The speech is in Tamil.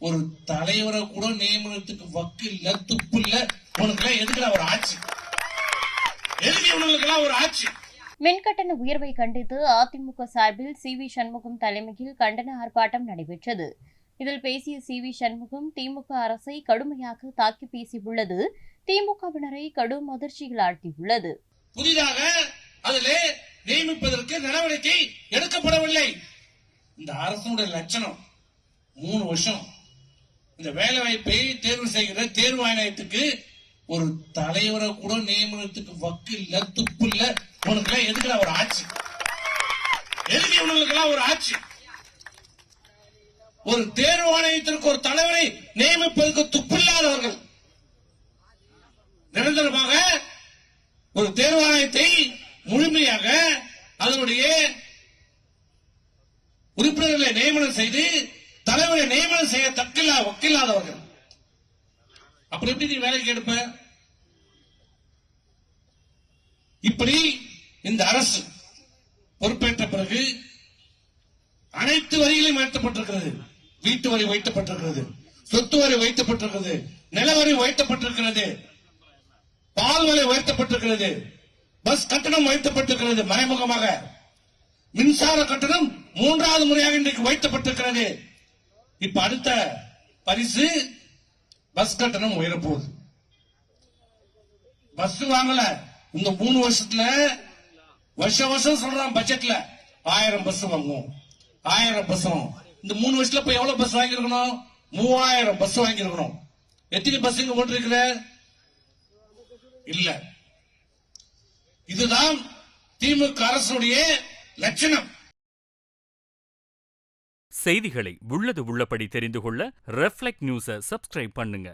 ஒரு தலைவரை கூட நியமனத்துக்கு வக்கு இல்ல, துப்பு இல்ல. உனக்கு எதுக்குல ஒரு ஆட்சி? எதுக்கு இவனுக்கெல்லாம் ஒரு ஆட்சி? மின்கட்டண உயர்வை கண்டித்து அதிமுக சார்பில் சி.வி. சண்முகம் தலைமையில் கண்டன ஆர்ப்பாட்டம் நடைபெற்றது. இதில் பேசிய சி.வி. சண்முகம், திமுக அரசை கடுமையாக தாக்கி பேசியுள்ளது திமுகவினரை கடும் அதிர்ச்சியில் ஆழ்த்தியுள்ளது. புதிதாக அதிலே நியமிப்பதற்கு நடவடிக்கை எடுக்கப்படவில்லை. இந்த அரசுடைய லட்சணம் 3 வருஷம் இந்த வேலை வாய்ப்பை தேர்வு செய்கிற தேர்வு ஆணையத்துக்கு ஒரு தலைவரை கூட நியமனத்துக்கு வக்கு இல்ல, துப்பு இல்ல. உனக்கு எதுக்குல ஒரு ஆட்சி? எதுக்கு இவனுக்கெல்லாம் ஒரு ஆட்சி? ஒரு தேர்வு ஆணையத்திற்கு ஒரு தலைவரை நியமிப்பதற்கு துப்பில்லாதவர்கள் நிரந்தரமாக ஒரு தேர்வு ஆணையத்தை முழுமையாக அதனுடைய உறுப்பினர்களை நியமனம் செய்து தலைவரை நியமனம் செய்ய வக்கில்லாதவர்கள். அப்படி எப்படி நீ வேலைக்கு எடுப்ப? இப்படி இந்த அரசு பொறுப்பேற்ற பிறகு அனைத்து வரிகளையும் உயர்த்தப்பட்டிருக்கிறது. வீட்டு வரி உயர்த்தப்பட்டிருக்கிறது, சொத்து வரி உயர்த்தப்பட்டிருக்கிறது, நிலவரி உயர்த்தப்பட்டிருக்கிறது, பால் விலை உயர்த்தப்பட்டிருக்கிறது, பஸ் கட்டணம் உயர்த்தப்பட்டிருக்கிறது, மறைமுகமாக மின்சார கட்டணம் 3வது முறையாக இன்றைக்கு உயர்த்தப்பட்டிருக்கிறது. இப்ப அடுத்த பரிசு பஸ் கட்டணம் உயரப்போகுது. பஸ் வாங்கல இந்த 3 வருஷத்துல வருஷம் சொல்றான் பட்ஜெட்ல 1000 பஸ் வாங்குவோம், 1000 பஸ் வாங்கும். இந்த 3 வருஷத்துல இப்ப எவ்வளவு பஸ் வாங்கிருக்கணும்? 3000 பஸ் வாங்கிருக்கணும். எத்தனை பஸ் இங்க ஓட்டிருக்கிற? இல்ல. இதுதான் திமுக அரசுடைய லட்சணம். செய்திகளை உள்ளது உள்ளபடி தெரிந்து கொள்ள ரெஃப்ளெக்ட் நியூஸை சப்ஸ்கிரைப் பண்ணுங்க.